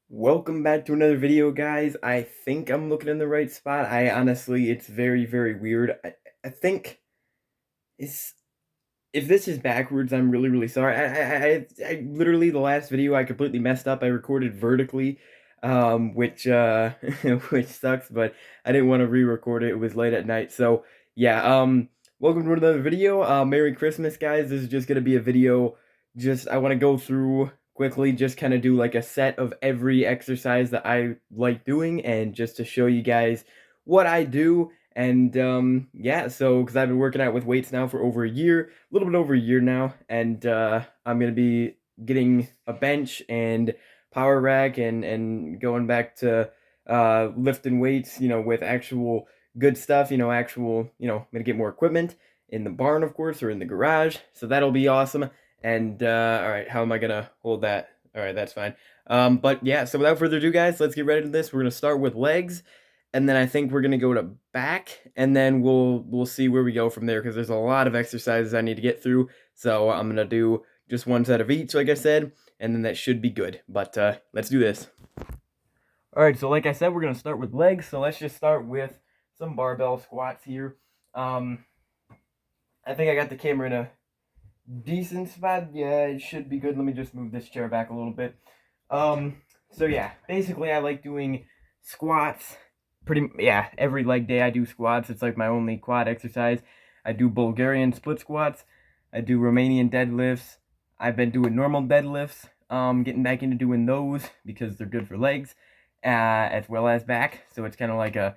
Welcome back to another video, guys. I think I'm looking in the right spot. I honestly, it's very, very weird. I think it's, if this is backwards, I'm really, really sorry. I literally, the last video I completely messed up. I recorded vertically, which, which sucks, but I didn't want to re-record it. It was late at night. So, yeah, welcome to another video. Merry Christmas, guys. This is just gonna be a video. I want to go through quickly, just kind of do like a set of every exercise that I like doing, and just to show you guys what I do. And yeah, so because I've been working out with weights now for over a year, a little bit over a year now, and I'm gonna be getting a bench and power rack and going back to lifting weights, with actual good stuff, I'm gonna get more equipment in the barn, of course, or in the garage. So that'll be awesome. And all right, how am I gonna hold that? All right, that's fine. But yeah, so without further ado, guys, let's get ready to this. We're gonna start with legs, and then I think we're gonna go to back, and then we'll see where we go from there, because there's a lot of exercises I need to get through. So I'm gonna do just one set of each, like I said, and then that should be good. But let's do this. All right, so like I said, we're gonna start with legs. So let's just start with some barbell squats here. I think I got the camera in a decent spot. Yeah, it should be good. Let me just move this chair back a little bit. So yeah, basically I like doing squats. Every leg day I do squats. It's like my only quad exercise. I do Bulgarian split squats. I do Romanian deadlifts. I've been doing normal deadlifts. Getting back into doing those because they're good for legs, as well as back. So it's kind of like a,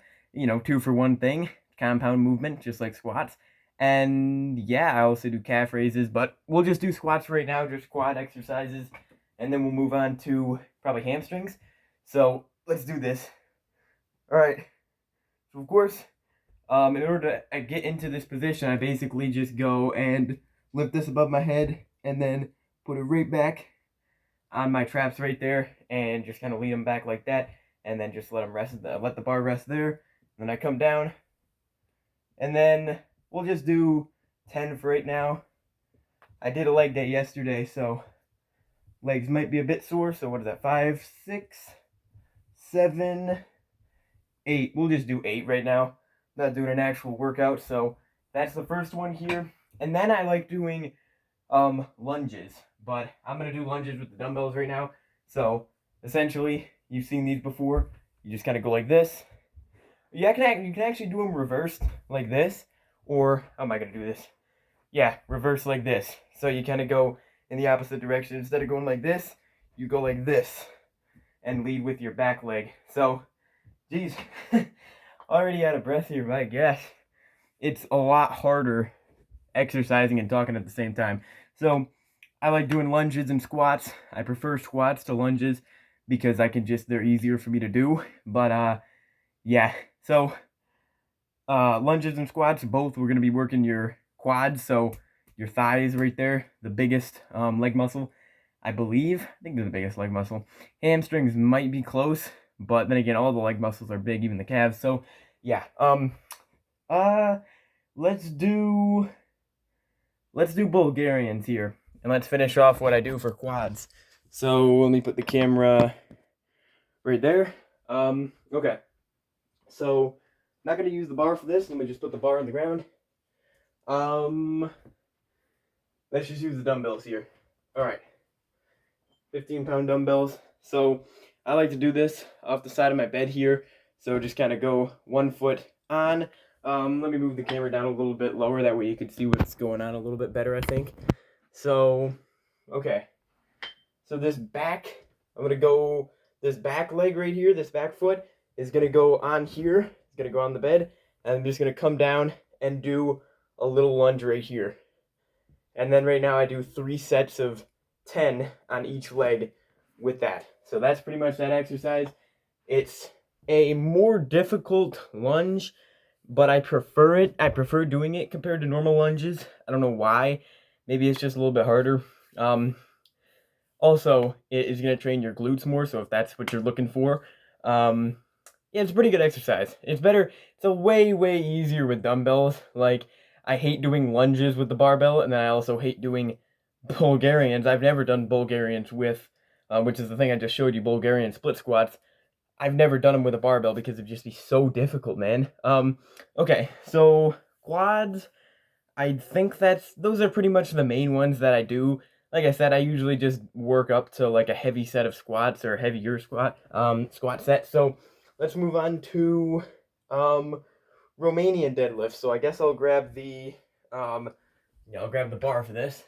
two for one thing, compound movement, just like squats. And yeah, I also do calf raises, but we'll just do squats right now, just quad exercises, and then we'll move on to probably hamstrings. So let's do this. All right. So of course, in order to get into this position, I basically just go and lift this above my head, and then put it right back on my traps right there, and just kind of lean them back like that, and then just let them rest. Let the bar rest there. Then I come down, and then we'll just do 10 for right now. I did a leg day yesterday, so legs might be a bit sore. So what is that? 5, 6, 7, 8. We'll just do 8 right now. Not doing an actual workout, so that's the first one here. And then I like doing lunges, but I'm gonna do lunges with the dumbbells right now. So essentially, you've seen these before. You just kind of go like this. Yeah, you can actually do them reversed like this, or how am I gonna do this? Yeah, reverse like this. So you kind of go in the opposite direction. Instead of going like this, you go like this and lead with your back leg. So, geez, already out of breath here, my gosh. It's a lot harder exercising and talking at the same time. So I like doing lunges and squats. I prefer squats to lunges because they're easier for me to do. But yeah, so lunges and squats, both we're going to be working your quads, so your thighs right there, the biggest leg muscle, I believe. I think they're the biggest leg muscle. Hamstrings might be close, but then again, all the leg muscles are big, even the calves. So yeah, let's do Bulgarians here, and let's finish off what I do for quads. So let me put the camera right there. Okay, so not gonna use the bar for this. Let me just put the bar on the ground. Let's just use the dumbbells here. All right, 15-pound dumbbells. So I like to do this off the side of my bed here. So just kind of go one foot on. Let me move the camera down a little bit lower. That way you can see what's going on a little bit better, I think. So, okay. So this back leg right here, this back foot is going to go on here. It's going to go on the bed. And I'm just going to come down and do a little lunge right here. And then right now I do 3 sets of 10 on each leg with that. So that's pretty much that exercise. It's a more difficult lunge, but I prefer it. I prefer doing it compared to normal lunges. I don't know why. Maybe it's just a little bit harder. Also, it is going to train your glutes more, so if that's what you're looking for, yeah, it's a pretty good exercise. It's better. It's a way, way easier with dumbbells. Like, I hate doing lunges with the barbell, and then I also hate doing Bulgarians. I've never done Bulgarians with which is the thing I just showed you, Bulgarian split squats. I've never done them with a barbell because it'd just be so difficult, man. Okay, so quads, I think those are pretty much the main ones that I do. Like I said, I usually just work up to like a heavy set of squats or a heavier squat set. So let's move on to Romanian deadlift. So I guess I'll grab I'll grab the bar for this.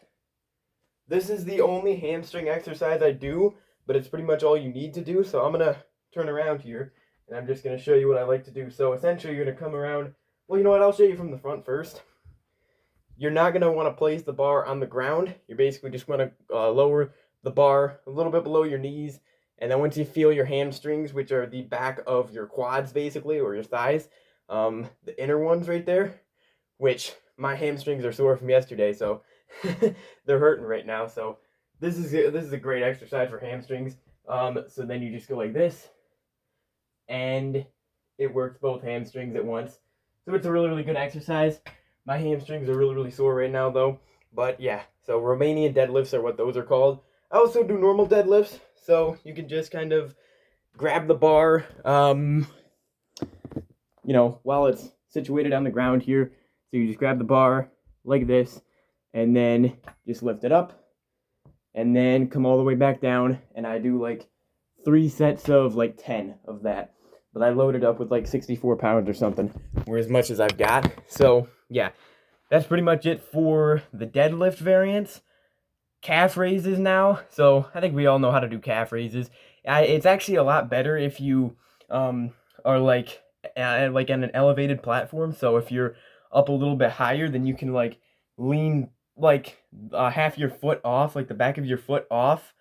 This is the only hamstring exercise I do, but it's pretty much all you need to do. So I'm gonna turn around here, and I'm just gonna show you what I like to do. So essentially, you're gonna come around. Well, you know what? I'll show you from the front first. You're not going to want to place the bar on the ground. You're basically just going to lower the bar a little bit below your knees. And then once you feel your hamstrings, which are the back of your quads basically, or your thighs, the inner ones right there, which my hamstrings are sore from yesterday, so they're hurting right now. So this is a great exercise for hamstrings. So then you just go like this, and it works both hamstrings at once. So it's a really, really good exercise. My hamstrings are really, really sore right now, though. But yeah, so Romanian deadlifts are what those are called. I also do normal deadlifts, so you can just kind of grab the bar, while it's situated on the ground here. So you just grab the bar like this, and then just lift it up, and then come all the way back down. And I do like 3 sets of like 10 of that. But I loaded up with like 64 pounds or something, or as much as I've got. So yeah, that's pretty much it for the deadlift variants. Calf raises now. So I think we all know how to do calf raises. It's actually a lot better if you are like on an elevated platform. So if you're up a little bit higher, then you can like lean like half your foot off, like the back of your foot off,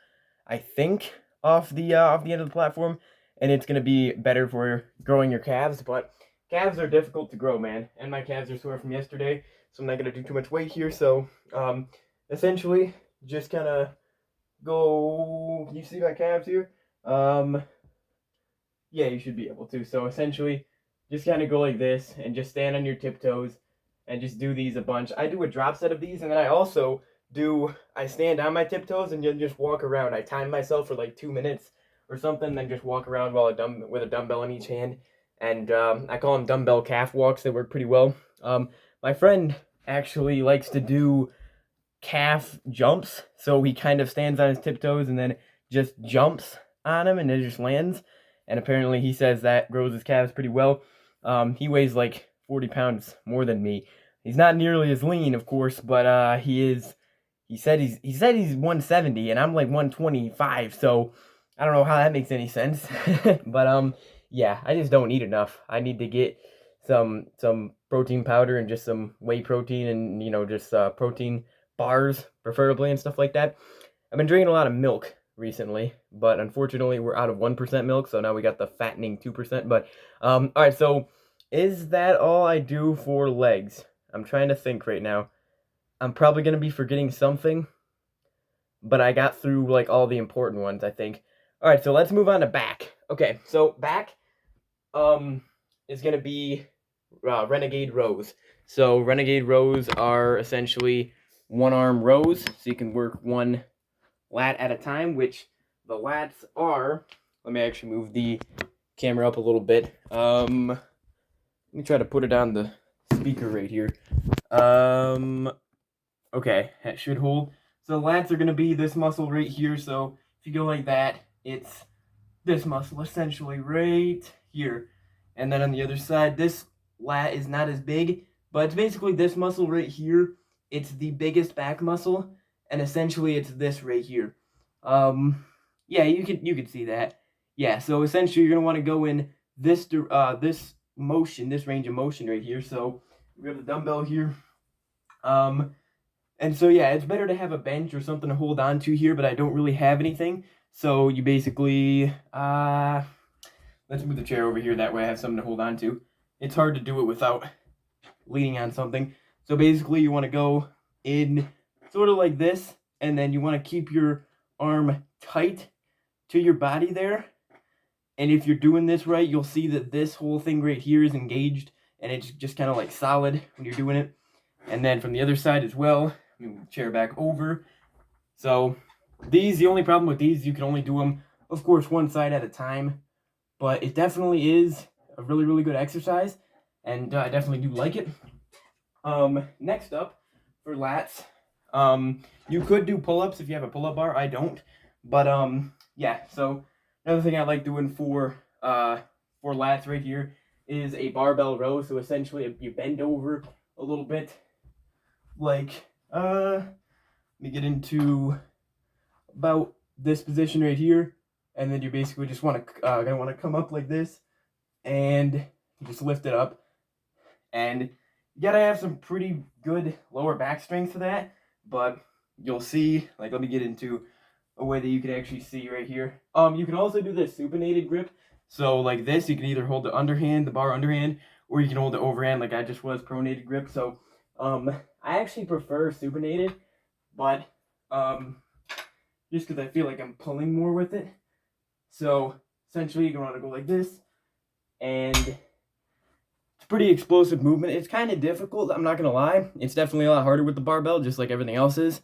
I think, off the end of the platform. And it's going to be better for growing your calves. But calves are difficult to grow, man. And my calves are sore from yesterday, so I'm not going to do too much weight here. So essentially, just kind of go... Can you see my calves here? Yeah, you should be able to. So essentially, just kind of go like this and just stand on your tiptoes and just do these a bunch. I do a drop set of these, and then I stand on my tiptoes and just walk around. I time myself for like 2 minutes or something, then just walk around with a dumbbell in each hand. And I call them dumbbell calf walks. They work pretty well. My friend actually likes to do calf jumps. So he kind of stands on his tiptoes and then just jumps on them, and it just lands. And apparently he says that grows his calves pretty well. He weighs like 40 pounds more than me. He's not nearly as lean, of course, but he said he's 170 and I'm like 125, so I don't know how that makes any sense. But yeah, I just don't eat enough. I need to get some protein powder and just some whey protein and just protein bars preferably and stuff like that. I've been drinking a lot of milk recently, but unfortunately we're out of 1% milk, so now we got the fattening 2%. But all right, so is that all I do for legs? I'm trying to think right now. I'm probably going to be forgetting something, but I got through like all the important ones, I think. All right, so let's move on to back. Okay, so back is going to be renegade rows. So renegade rows are essentially one-arm rows, so you can work one lat at a time, which the lats are... Let me actually move the camera up a little bit. Let me try to put it on the speaker right here. Okay, that should hold. So lats are going to be this muscle right here. So if you go like that, it's this muscle essentially right here. And then on the other side, this lat is not as big, but it's basically this muscle right here. It's the biggest back muscle, and essentially it's this right here. Yeah, you could see that. Yeah, so essentially you're going to want to go in this range of motion right here. So we have the dumbbell here. And so yeah, it's better to have a bench or something to hold on to here, but I don't really have anything. So you basically, let's move the chair over here, that way I have something to hold on to. It's hard to do it without leaning on something. So basically you want to go in sort of like this, and then you want to keep your arm tight to your body there. And if you're doing this right, you'll see that this whole thing right here is engaged, and it's just kind of like solid when you're doing it. And then from the other side as well, let me move the chair back over. So These, the only problem with these, you can only do them, of course, one side at a time, but it definitely is a really, really good exercise, and I definitely do like it. Next up, for lats, you could do pull-ups if you have a pull-up bar. I don't, but yeah. So another thing I like doing for lats right here is a barbell row. So essentially, you bend over a little bit, like let me get into about this position right here, and then you basically just gonna want to come up like this, and you just lift it up, and you gotta have some pretty good lower back strength for that. But you'll see, like, let me get into a way that you can actually see right here. You can also do the supinated grip. So like this, you can either hold the underhand, the bar underhand, or you can hold the overhand like I just was, pronated grip. So I actually prefer supinated, but just because I feel like I'm pulling more with it. So essentially, you're going to go like this, and it's pretty explosive movement. It's kind of difficult, I'm not going to lie. It's definitely a lot harder with the barbell, just like everything else is,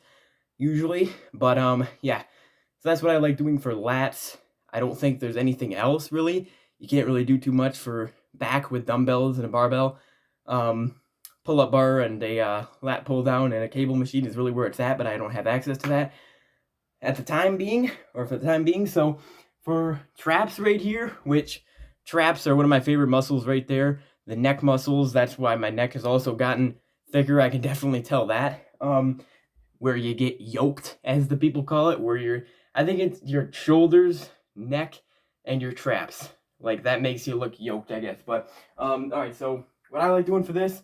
usually. But yeah, so that's what I like doing for lats. I don't think there's anything else, really. You can't really do too much for back with dumbbells and a barbell. Pull-up bar and a lat pull-down and a cable machine is really where it's at, but I don't have access to that at the time being, or for the time being. So for traps right here, which traps are one of my favorite muscles right there, the neck muscles, that's why my neck has also gotten thicker. I can definitely tell that. Where you get yoked, as the people call it, where I think it's your shoulders, neck, and your traps. Like, that makes you look yoked, I guess. But all right, so what I like doing for this,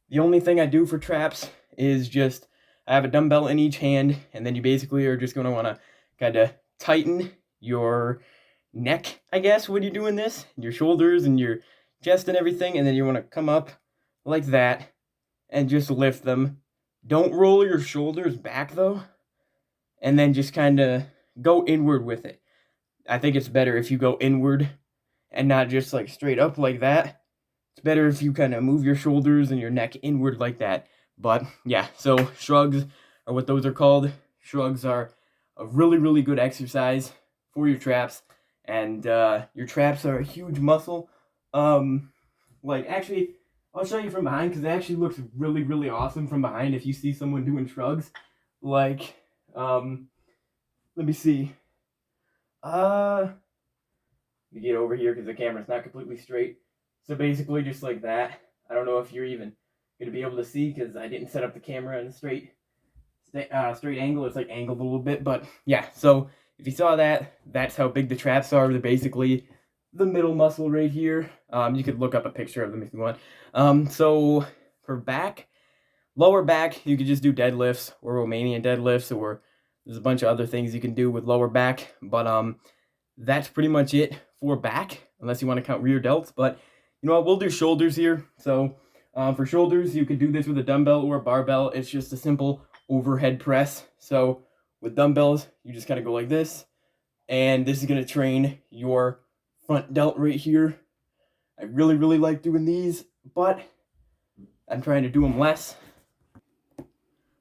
the only thing I do for traps is just I have a dumbbell in each hand, and then you basically are just going to want to kind of tighten your neck, I guess, when you're doing this, your shoulders and your chest and everything, and then you want to come up like that and just lift them. Don't roll your shoulders back though, and then just kind of go inward with it. I think it's better if you go inward and not just like straight up like that. It's better if you kind of move your shoulders and your neck inward like that. But yeah, so shrugs are what those are called. Shrugs are a really, really good exercise for your traps, and your traps are a huge muscle. Like, actually, I'll show you from behind because it actually looks really, really awesome from behind if you see someone doing shrugs. Like, let me see. Let me get over here because the camera's not completely straight. So basically, just like that. I don't know if you're even gonna be able to see because I didn't set up the camera in a straight angle. It's like angled a little bit, but yeah. So if you saw that, that's how big the traps are. They're basically the middle muscle right here. You could look up a picture of them if you want. So for back, lower back, you could just do deadlifts or Romanian deadlifts, or there's a bunch of other things you can do with lower back. But that's pretty much it for back, unless you want to count rear delts. But you know what? We'll do shoulders here. So for shoulders, you could do this with a dumbbell or a barbell. It's just a simple overhead press. So with dumbbells, you just kind of go like this, and this is going to train your front delt right here. I really, really like doing these, but I'm trying to do them less.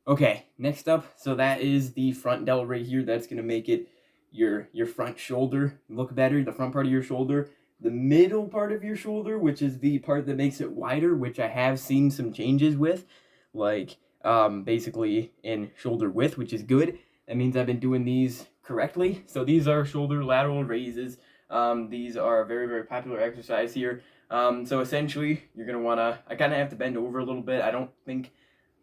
Okay, next up, so that is the front delt right here. That's going to make it your front shoulder look better, the front part of your shoulder. The middle part of your shoulder, which is the part that makes it wider, which I have seen some changes with, like basically in shoulder width, which is good. That means I've been doing these correctly. So these are shoulder lateral raises. These are a very, very popular exercise here. So essentially, you're going to want to, I kind of have to bend over a little bit. I don't think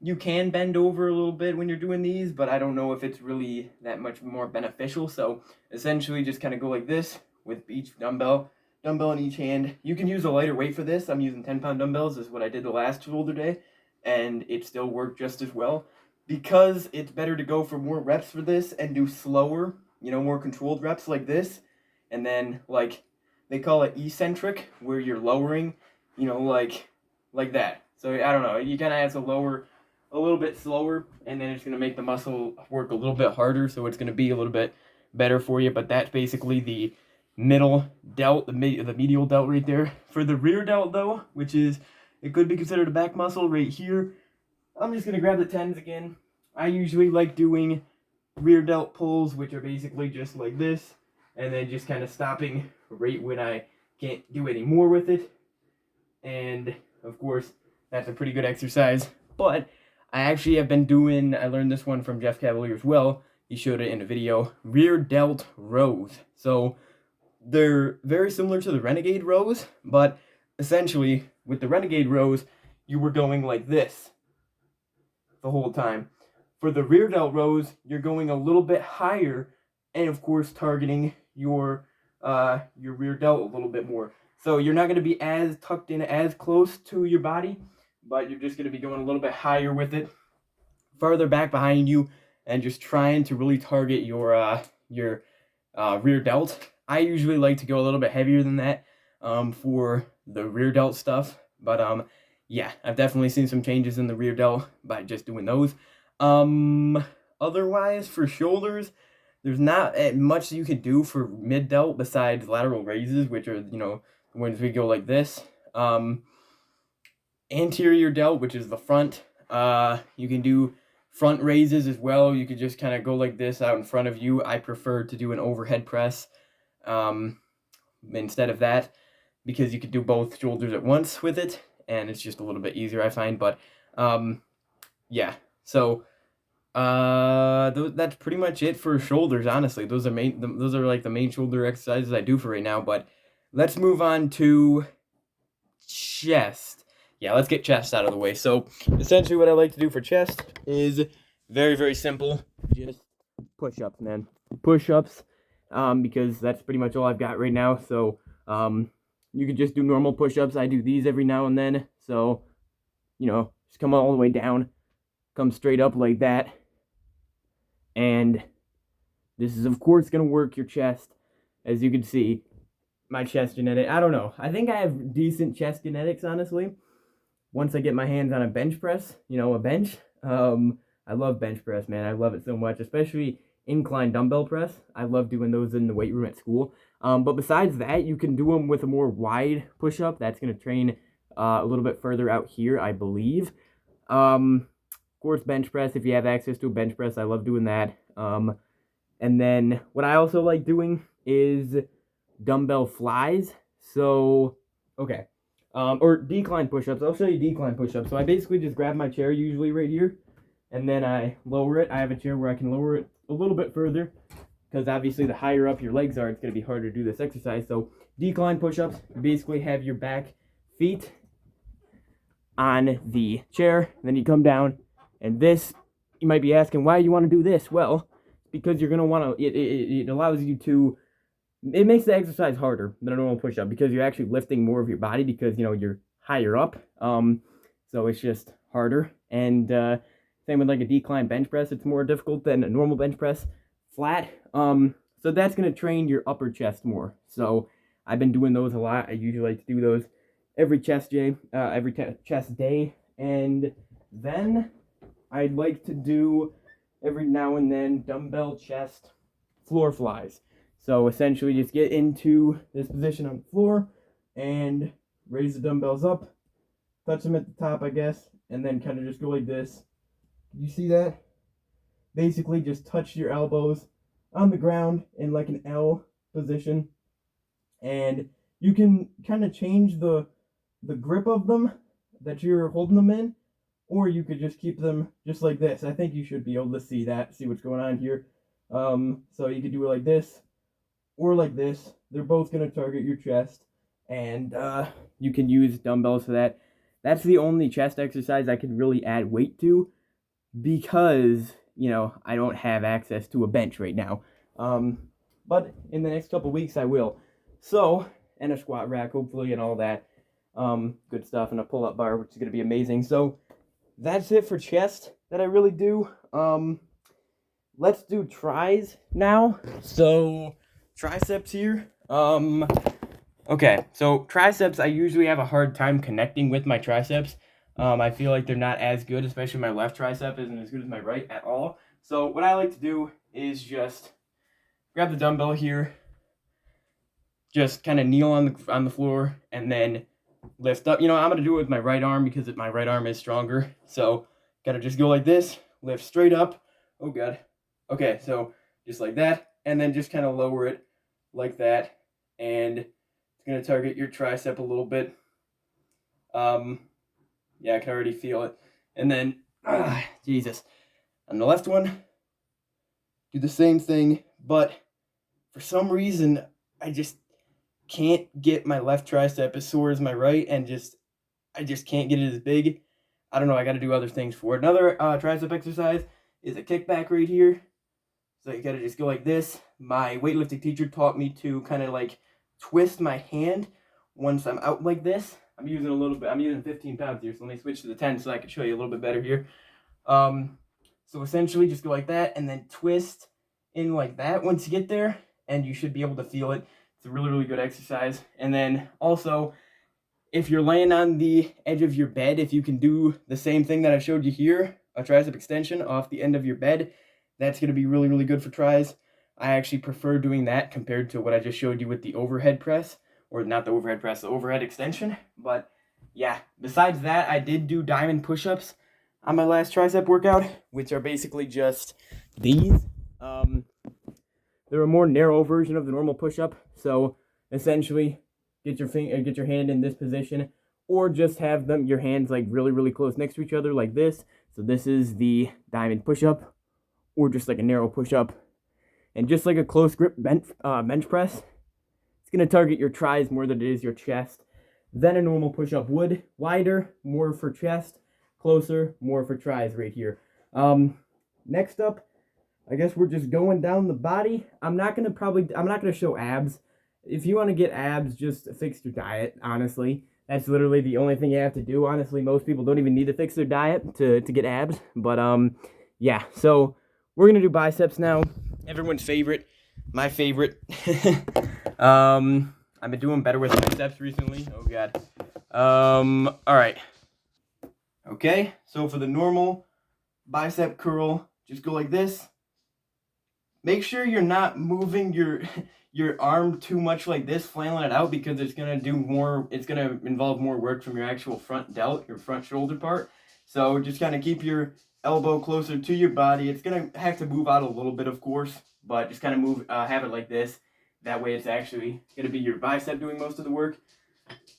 you can bend over a little bit when you're doing these, but I don't know if it's really that much more beneficial. So essentially, just kind of go like this with each dumbbell in each hand. You can use a lighter weight for this. I'm using 10-pound dumbbells, is what I did the last shoulder day, and it still worked just as well. Because it's better to go for more reps for this and do slower, more controlled reps like this, and then, like, they call it eccentric, where you're lowering, like that. So I don't know, you kind of have to lower a little bit slower, and then it's going to make the muscle work a little bit harder, so it's going to be a little bit better for you. But that's basically the middle delt, the medial delt right there. For the rear delt though, which is, it could be considered a back muscle right here, I'm just going to grab the 10s again. I usually like doing rear delt pulls, which are basically just like this, and then just kind of stopping right when I can't do any more with it. And of course, that's a pretty good exercise. But I actually have been doing, I learned this one from Jeff Cavalier as well. He showed it in a video, rear delt rows. So they're very similar to the Renegade rows, but essentially with the Renegade rows, you were going like this the whole time. For the rear delt rows, you're going a little bit higher, and of course targeting your rear delt a little bit more. So you're not going to be as tucked in as close to your body, but you're just going to be going a little bit higher with it, farther back behind you, and just trying to really target your rear delt. I usually like to go a little bit heavier than that for the rear delt stuff, but yeah, I've definitely seen some changes in the rear delt by just doing those. Otherwise, for shoulders, there's not much you could do for mid delt besides lateral raises, which are, you know, when we go like this. Anterior delt, which is the front, you can do front raises as well. You could just kind of go like this out in front of you. I prefer to do an overhead press instead of that, because you could do both shoulders at once with it, and it's just a little bit easier, I find. But yeah, so that's pretty much it for shoulders, honestly. Those are like the main shoulder exercises I do for right now. But let's move on to chest. Yeah, let's get chest out of the way. So essentially what I like to do for chest is very, very simple. Just push-ups, man. Push-ups, because that's pretty much all I've got right now. So you could just do normal push-ups. I do these every now and then. So, you know, just come all the way down, come straight up like that. And this is, of course, going to work your chest. As you can see, my chest genetic, I don't know. I think I have decent chest genetics, honestly. Once I get my hands on a bench press, you know, a bench. I love bench press, man. I love it so much, especially incline dumbbell press. I love doing those in the weight room at school. But besides that, you can do them with a more wide push-up. That's going to train a little bit further out here, I believe. Of course, bench press, if you have access to a bench press, I love doing that. And then what I also like doing is dumbbell flies. So, okay. Or decline push-ups. I'll show you decline push-ups. So I basically just grab my chair, usually right here, and then I lower it. I have a chair where I can lower it a little bit further, because obviously the higher up your legs are, it's going to be harder to do this exercise. So decline push-ups, you basically have your back feet on the chair, then you come down, and this, you might be asking, why do you want to do this? Well, because you're going to want to, it allows you to, it makes the exercise harder than a normal push-up, because you're actually lifting more of your body, because, you know, you're higher up. So it's just harder. And same with like a decline bench press. It's more difficult than a normal bench press flat. So that's going to train your upper chest more. So I've been doing those a lot. I usually like to do those every chest day. And then I'd like to do every now and then dumbbell chest floor flies. So essentially just get into this position on the floor and raise the dumbbells up, touch them at the top, I guess, and then kind of just go like this. You see that? Basically just touch your elbows on the ground in like an L position. And you can kind of change the grip of them that you're holding them in, or you could just keep them just like this. I think you should be able to see what's going on here. So you could do it like this, or like this. They're both going to target your chest, and you can use dumbbells for that. That's the only chest exercise I can really add weight to, because, you know, I don't have access to a bench right now. But in the next couple weeks I will. So, and a squat rack, hopefully, and all that good stuff, and a pull-up bar, which is going to be amazing. So that's it for chest that I really do. Let's do tris now. So triceps here. Okay, so triceps, I usually have a hard time connecting with my triceps. I feel like they're not as good, especially my left tricep isn't as good as my right at all. So what I like to do is just grab the dumbbell here, just kind of kneel on the floor, and then lift up. You know, I'm going to do it with my right arm, because my right arm is stronger. So gotta just go like this, lift straight up. Oh god. Okay, so just like that, and then just kind of lower it like that, and it's gonna target your tricep a little bit. Yeah, I can already feel it. And then, Jesus, on the left one, do the same thing, but for some reason, I just can't get my left tricep as sore as my right, and I just can't get it as big. I don't know. I got to do other things for it. Another tricep exercise is a kickback right here. So you got to just go like this. My weightlifting teacher taught me to kind of like twist my hand once I'm out like this. I'm using a little bit. I'm using 15 pounds here, so let me switch to the 10 so I can show you a little bit better here. So essentially, just go like that and then twist in like that once you get there, and you should be able to feel it. It's a really, really good exercise. And then also, if you're laying on the edge of your bed, if you can do the same thing that I showed you here, a tricep extension off the end of your bed, that's going to be really, really good for tris. I actually prefer doing that compared to what I just showed you with the overhead press, or not the overhead press, the overhead extension. But yeah, besides that, I did do diamond push-ups on my last tricep workout, which are basically just these. They're a more narrow version of the normal push-up. So essentially, get your hand in this position, or just have your hands like really, really close next to each other like this. So this is the diamond push-up, or just like a narrow push-up, and just like a close grip bench press. It's gonna target your tris more than it is your chest. Then a normal push-up would. Wider, more for chest. Closer, more for tris right here. Next up, I guess we're just going down the body. I'm not gonna show abs. If you want to get abs, just fix your diet, honestly. That's literally the only thing you have to do. Honestly, most people don't even need to fix their diet to get abs. But yeah, so we're gonna do biceps now. Everyone's favorite, my favorite. I've been doing better with biceps recently. Oh god. All right. Okay, so for the normal bicep curl, just go like this. Make sure you're not moving your arm too much like this, flailing it out, because it's gonna involve more work from your actual front delt, your front shoulder part. So just kind of keep your elbow closer to your body. It's gonna have to move out a little bit, of course, but just kind of have it like this. That way it's actually gonna be your bicep doing most of the work.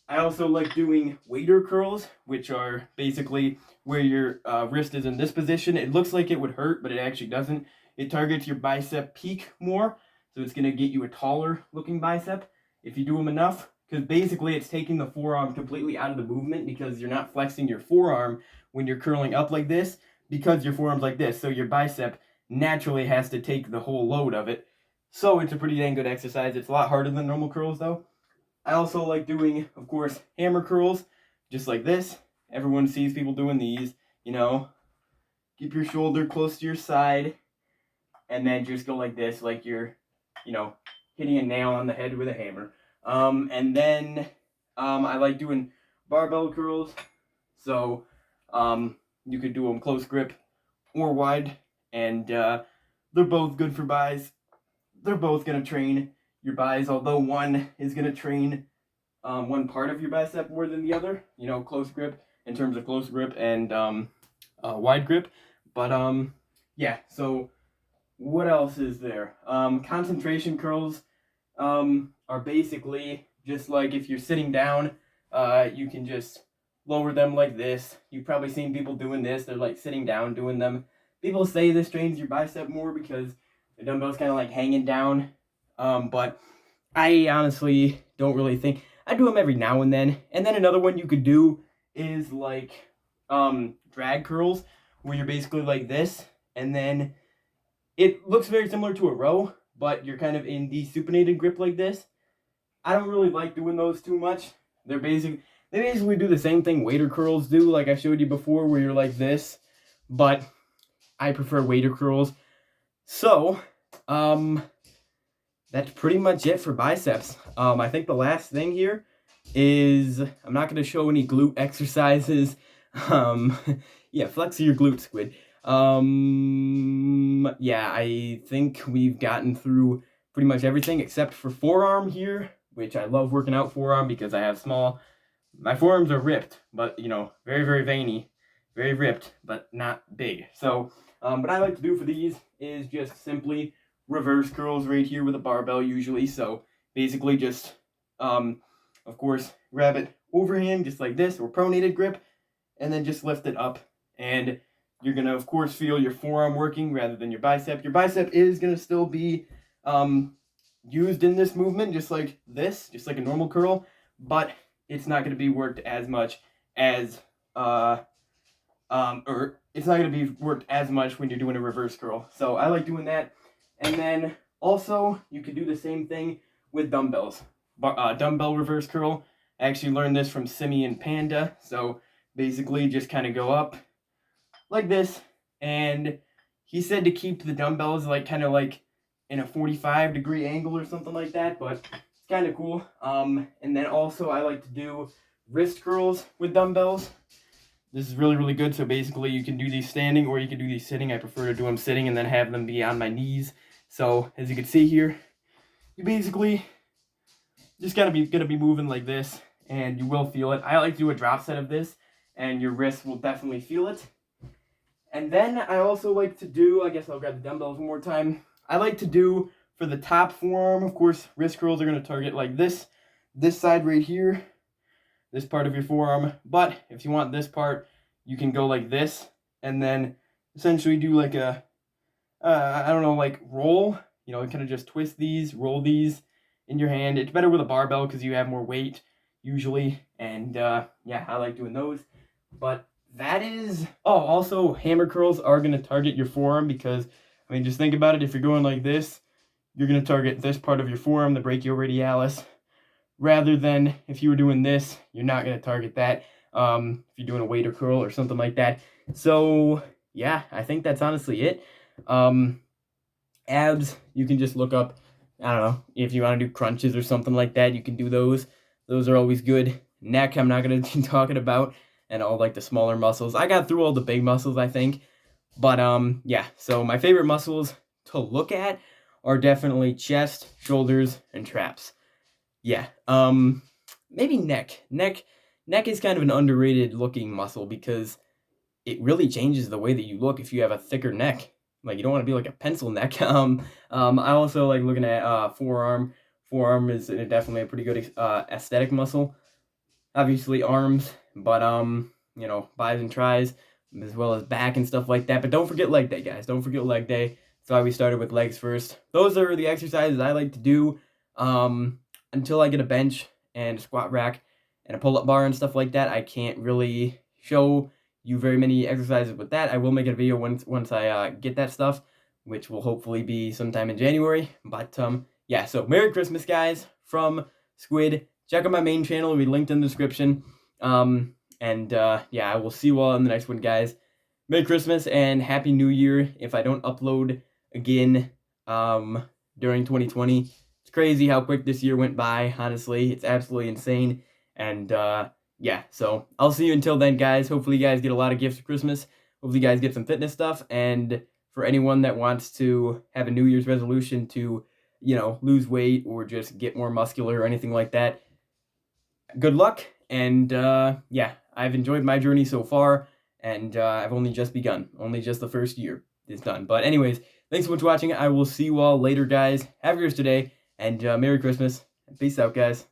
I also like doing wader curls, which are basically where your wrist is in this position. It looks like it would hurt, but it actually doesn't. It targets your bicep peak more, so it's going to get you a taller looking bicep if you do them enough, because basically it's taking the forearm completely out of the movement, because you're not flexing your forearm when you're curling up like this, because your forearm's like this, so your bicep naturally has to take the whole load of it. So it's a pretty dang good exercise. It's a lot harder than normal curls though. I also like doing, of course, hammer curls, just like this. Everyone sees people doing these, keep your shoulder close to your side, and then just go like this, like you're, hitting a nail on the head with a hammer. And then I like doing barbell curls. So you could do them close grip or wide, and they're both good for buys. They're both going to train your buys, although one is going to train one part of your bicep more than the other, close grip in terms of close grip and wide grip. But yeah, so what else is there? Concentration curls are basically just like if you're sitting down, you can just lower them like this. You've probably seen people doing this. They're like sitting down doing them. People say this trains your bicep more because the dumbbell's kind of like hanging down. But I honestly don't really think. I do them every now and then. And then another one you could do is like drag curls, where you're basically like this, and then it looks very similar to a row, but you're kind of in the supinated grip like this. I don't really like doing those too much. They basically do the same thing wader curls do, like I showed you before, where you're like this, but I prefer wader curls. So, that's pretty much it for biceps. I think the last thing here is I'm not going to show any glute exercises. Yeah, flex your glute, Squid. Yeah, I think we've gotten through pretty much everything except for forearm here, which I love working out forearm because I have my forearms are ripped, but very, very veiny, very ripped, but not big. So What I like to do for these is just simply reverse curls right here with a barbell usually. So basically just, of course, grab it overhand just like this, or pronated grip, and then just lift it up. And you're going to, of course, feel your forearm working rather than your bicep. Your bicep is going to still be used in this movement just like this, just like a normal curl, but it's not going to be worked as much as, or it's not going to be worked as much when you're doing a reverse curl. So I like doing that. And then also, you could do the same thing with dumbbells. Dumbbell reverse curl. I actually learned this from Simian Panda. So basically just kind of go up like this, and he said to keep the dumbbells like kind of like in a 45-degree angle or something like that, but it's kind of cool. And then also I like to do wrist curls with dumbbells. This is really, really good. So basically you can do these standing or you can do these sitting. I prefer to do them sitting and then have them be on my knees. So as you can see here, you basically just gonna be moving like this, and you will feel it. I like to do a drop set of this, and your wrists will definitely feel it. And then I also like to do, I guess I'll grab the dumbbells one more time. I like to do, for the top forearm, of course, wrist curls are going to target like this side right here, this part of your forearm. But if you want this part, you can go like this, and then essentially do like a, I don't know, like roll, you know, kind of just twist these, roll these in your hand. It's better with a barbell because you have more weight usually. And yeah, I like doing those. But that is, oh, also hammer curls are going to target your forearm because, I mean, just think about it. If you're going like this, you're going to target this part of your forearm, the brachioradialis, rather than if you were doing this, you're not going to target that if you're doing a waiter curl or something like that. So yeah, I think that's honestly it. Abs, you can just look up, I don't know, if you want to do crunches or something like that, you can do those. Those are always good. Neck, I'm not going to be talking about, and all like the smaller muscles. I got through all the big muscles, I think. But yeah, so my favorite muscles to look at are definitely chest, shoulders, and traps. Yeah. Maybe neck. Neck is kind of an underrated looking muscle because it really changes the way that you look if you have a thicker neck. Like, you don't want to be like a pencil neck. I also like looking at forearm. Forearm is definitely a pretty good aesthetic muscle. Obviously arms, but you know, bis and tris, as well as back and stuff like that. But don't forget leg day, guys. Don't forget leg day. That's why we started with legs first. Those are the exercises I like to do until I get a bench and a squat rack and a pull-up bar and stuff like that. I can't really show you very many exercises with that. I will make a video once I get that stuff, which will hopefully be sometime in January. But yeah, so Merry Christmas, guys, from Squid. Check out my main channel. It'll be linked in the description. Yeah, I will see you all in the next one, guys. Merry Christmas and Happy New Year if I don't upload again during 2020. It's crazy how quick this year went by, honestly. It's absolutely insane. And yeah, so I'll see you until then, guys. Hopefully you guys get a lot of gifts for Christmas. Hopefully you guys get some fitness stuff. And for anyone that wants to have a New Year's resolution to, you know, lose weight or just get more muscular or anything like that, good luck. And yeah, I've enjoyed my journey so far, and I've only just begun. Only just the first year is done. But anyways, thanks so much for watching. I will see you all later, guys. Have yours today, and Merry Christmas. Peace out, guys.